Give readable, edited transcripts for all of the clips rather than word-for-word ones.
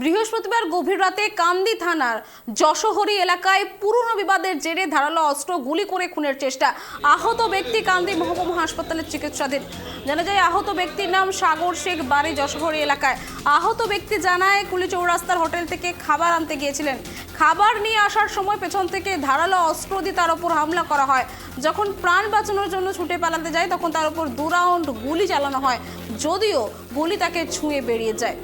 বৃহস্পতিবার গভীর রাতে কান্দি থানার যশোহরি এলাকায় পুরনো বিবাদের জেরে ধারালো অস্ত্র গুলি করে খুনের চেষ্টা। আহত ব্যক্তি কান্দি মহকুমা হাসপাতালে চিকিৎসাধীন। জানা যায় আহত ব্যক্তির নাম সাগর শেখ, বাড়ি যশোহরি এলাকায়। আহত ব্যক্তি জানায় কুলি চৌরাস্তার হোটেল থেকে খাবার আনতে গিয়েছিলেন। খাবার নিয়ে আসার সময় পেছন থেকে ধারালো অস্ত্র দিয়ে তার উপর হামলা করা হয়। যখন প্রাণ বাঁচানোর জন্য ছুটে পালাতে যায় তখন তার উপর 2 রাউন্ড গুলি চালানো হয়, যদিও গুলি তাকে ছুঁয়ে বেরিয়ে যায়।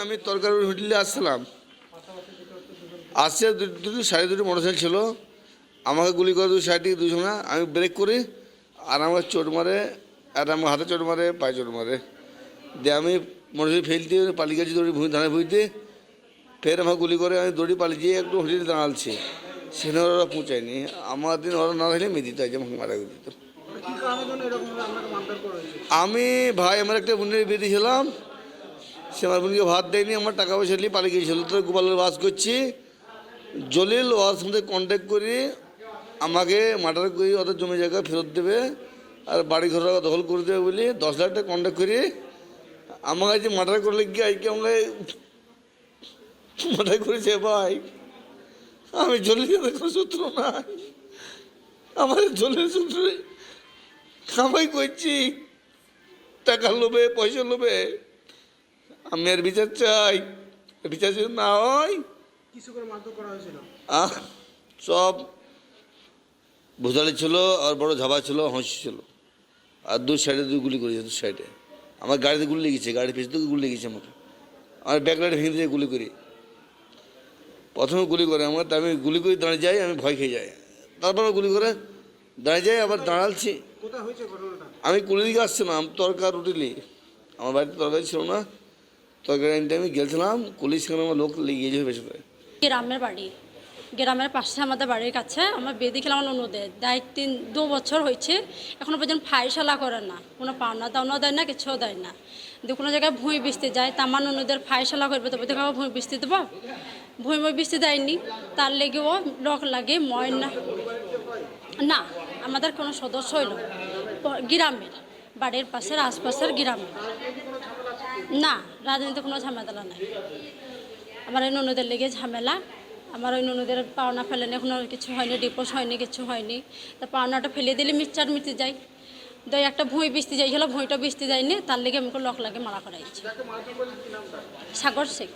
আমি তরকারি হোটেলে আসছিলাম, আসছে সাড়ে দুটো মোটরসাইকেল ছিল, আমাকে গুলি করে সাইডে দুজনা। আমি ব্রেক করি আর আমাকে চোট মারে, আর আমার হাতে চোট মারে, পায়ে চোট মারে। দিয়ে আমি মোটরসাইকেল ফেলতে পালিয়ে গেছি দড়ি ধানের ভুঁইতে। ফের আমাকে গুলি করে আমি দড়ি পালিয়ে গিয়ে একটু হোটেলে দাঁড়ালছি, সেখানে ওরা পৌঁছায়নি। আমার দিন ওরা না থাকলে মেয়ে দিতে হয়, আমাকে মারা দিত। আমি ভাই আমার একটা বোনের বিয়ে দিয়েছিলাম, সে আমার বোনকে ভাত দেয়নি, আমার টাকা পয়সা নিয়ে পালিয়ে গিয়েছিল। তো গোপালের বাস করছি, জলিল ওর সঙ্গে কন্ট্যাক্ট করি, আমাকে মার্ডার করি, ওদের জমি জায়গা ফেরত দেবে আর বাড়ি ঘর দখল করে দেবে বলি 10 লাখ টাকা কন্ট্যাক্ট করি। আমার কাছে মার্ডার করলে গিয়ে আজকে আমাকে মার্ডার করেছে ভাই। আমি জলিলের কোনো সূত্র নাই, আমাদের জলিলের সূত্রে কামাই করছি টাকা লোভে, পয়সা লোভে। আমি আর বিচার চাই, বিচার যদি না হয় সব ভোজালি ছিল আর বড় ঝাবা ছিল, হাসি ছিল, আর 2 সাইডে 2 গুলি করেছে। 2 সাইডে আমার গাড়িতে গুলি লেগেছে, গাড়ির পেছন থেকে গুলি লেগেছে আমাকে। আমার ব্যাক লাইট ভেঙে দিয়ে গুলি করি, প্রথমে গুলি করে আমার, আমি গুলি করে দাঁড়িয়ে যাই, আমি ভয় খেয়ে যাই। তারপর গুলি করে দাঁড়িয়ে যাই, আবার দাঁড়ালছি। আমি কুলি দিকে আসছিলাম তরকার রুটিলি, আমার বাড়িতে তরকারি ছিল না, তরকারি আনতে আমি গেছিলাম, কুলি সেখানে আমার লোক লেগে গিয়েছে পেছনে। গ্রামের বাড়ি, গ্রামের পাশে আমাদের বাড়ির কাছে। আমার বিয়ে দিয়েছিলাম আমার ননদের, 2 বছর হয়েছে, এখনো পর্যন্ত ফাইসালা করে না, কোনো পাওনা দাওনা দেয় না, কিছুও দেয় না। কোনো জায়গায় ভুঁই বিস্তি যায়, তা আমার ননদের ফাইসালা করবে, তবে দেখো ভুঁই বিস্তি দেবো, ভুঁই বিস্তি দেয়নি, তার লেগেও লোক লাগে ময়না না। আমাদের কোনো সদস্য হইল গ্রামের বাড়ির পাশের আশপাশের গ্রামে না, রাজনীতি কোনো ঝামেলা নাই। আমার ওই ননদের লেগে ঝামেলা, আমার ওই ননদের পাওনা ফেলেনি, এখনো কিছু হয়নি, ডিপোজ হয়নি, কিছু হয়নি। তা পাওনাটা ফেলে দিলে মির্চার মিটে যায়। একটা ভুঁই বিস্তি যাইছিল, ভুঁইটা বিস্তি যায়নি, তার লেগে আমাকে লক লাগে মারা করাইছে। সাগর শেখ,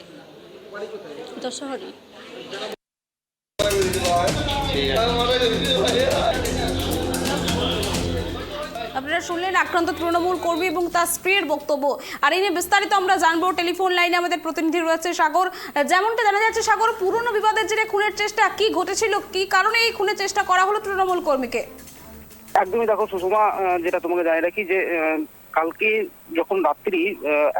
যশোহরি। আপনারা শুনলেন আক্রান্ত তৃণমূল কর্মী এবং তার স্ত্রীর বক্তব্য। আর এই নিয়ে বিস্তারিত আমরা জানবো। টেলিফোন লাইনে আমাদের প্রতিনিধি রয়েছে সাগর। যেমনটা জানা যাচ্ছে সাগর, পুরনো বিবাদের জেরে খুনের চেষ্টা, কি ঘটেছিল, কি কারণে এই খুনের চেষ্টা করা হলো তৃণমূল কর্মীকে? একদমই দেখো সুষমা, যেটা তোমাকে জানিয়ে রাখি যে কালকে যখন রাত্রি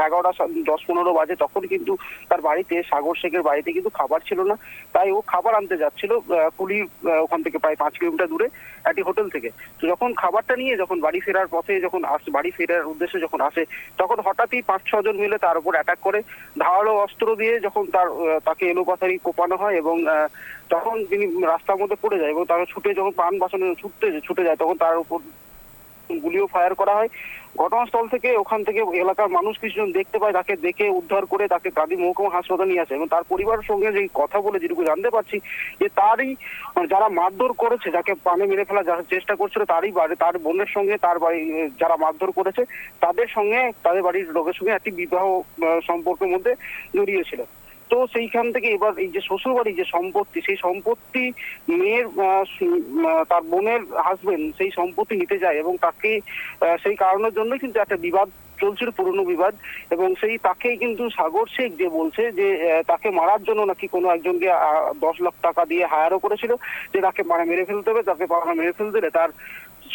11:10-15 বাজে, তখন কিন্তু তার বাড়িতে, সাগর শেখের বাড়িতে কিন্তু খাবার ছিল না। তাই ও খাবার আনতে যাচ্ছিল কুলির ওখান থেকে প্রায় 5 কিলোমিটার দূরে একটি হোটেল থেকে। তো যখন খাবারটা নিয়ে যখন বাড়ি ফেরার পথে, যখন বাড়ি ফেরার উদ্দেশ্যে যখন আসে, তখন হঠাৎই 5-6 জন মিলে তার উপর অ্যাটাক করে, ধারালো অস্ত্র দিয়ে যখন তাকে এলোপাথারি কোপানো হয় এবং তখন তিনি রাস্তার মধ্যে পড়ে যায় এবং তাকে ছুটে যখন প্রাণ বাঁচানো ছুটে যায়, তখন তার উপর গুলিও ফায়ার করা হয়। ঘটনাস্থল থেকে, ওখান থেকে এলাকার মানুষ কিছুজন দেখতে পায়, তাকে দেখে উদ্ধার করে তাকে কাঁদি মহকুমা হাসপাতালে নিয়ে আসে। এবং তার পরিবারের সঙ্গে যে কথা বলে যেটুকু জানতে পারছি, যে তারই যারা মারধর করেছে, যাকে প্রাণে মেরে ফেলার যারা চেষ্টা করছিল, তার বোনের সঙ্গে তার বাড়ি যারা মারধর করেছে তাদের সঙ্গে, তাদের বাড়ির লোকের সঙ্গে একটি বিবাহ সম্পর্কের মধ্যে জড়িয়েছিল। তো সেইখান থেকে এবার এই যে শ্বশুর বাড়ির যে সম্পত্তি, সেই সম্পত্তি মেয়ের তার বোনের হাজবেন্ড সেই সম্পত্তি নিতে যায় এবং তাকে সেই কারণের জন্য কিন্তু একটা বিবাদ চলছিল, পুরনো বিবাদ। এবং তাকেই কিন্তু সাগর শেখ যে বলছে যে তাকে মারার জন্য নাকি কোনো একজনকে 10 লাখ টাকা দিয়ে হায়ারও করেছিল, যে তাকে মেরে ফেলতে হবে, তাকে মেরে ফেলতে দিলে তার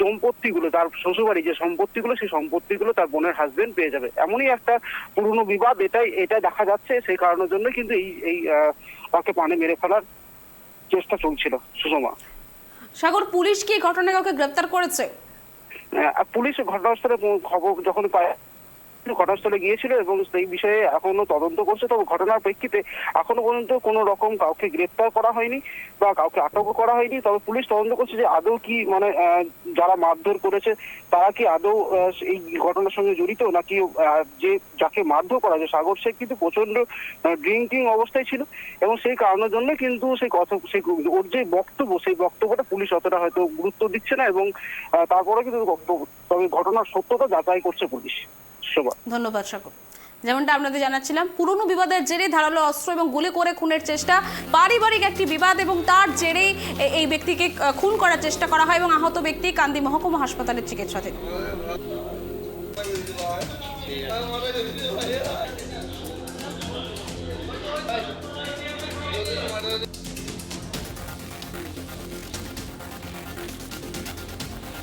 সম্পত্তিগুলো, তার শ্বশুরবাড়ি যে সম্পত্তিগুলো, সেই সম্পত্তিগুলো তার বোনের হাজবেন্ড পেয়ে যাবে। এমনই একটা পুরনো বিবাদ, এটা দেখা যাচ্ছে। সেই কারণের জন্য কিন্তু এই তাকে পানে মেরে ফেলার চেষ্টা চলছিল সুষমা। সাগর, পুলিশ কি ঘটনায় কাউকে গ্রেপ্তার করেছে? পুলিশ ঘটনাস্থলে খবর যখন পায় ঘটনাস্থলে গিয়েছিল এবং সেই বিষয়ে এখনো তদন্ত করছে। তবে ঘটনার প্রেক্ষিতে এখনো পর্যন্ত কোনো রকম কাউকে গ্রেপ্তার করা হয়নি বা কাউকে আটক করা হয়নি। তবে পুলিশ তদন্ত করছে যে আদৌ কি মানে যারা মারধর করেছে তারা কি আদৌ এই ঘটনার সঙ্গে জড়িত, নাকি যে যাকে মারধর করা হয়েছে সাগর শেখ কিন্তু প্রচন্ড ড্রিঙ্কিং অবস্থায় ছিল এবং সেই কারণের জন্য কিন্তু ওর যে বক্তব্য সেই বক্তব্যটা পুলিশ অতটা হয়তো গুরুত্ব দিচ্ছে না এবং তারপরে কিন্তু তবে ঘটনার সত্যতা যাচাই করছে পুলিশ। ধন্যবাদ সাগর। যেমনটা আপনাদের জানাচ্ছিলাম, পুরনো বিবাদের জেরে ধারালো অস্ত্র এবং গুলি করে খুনের চেষ্টা, পারিবারিক একটি বিবাদ এবং তার জেরেই এই ব্যক্তিকে খুন করার চেষ্টা করা হয় এবং আহত ব্যক্তি কান্দি মহকুমা হাসপাতালের চিকিৎসাধীন।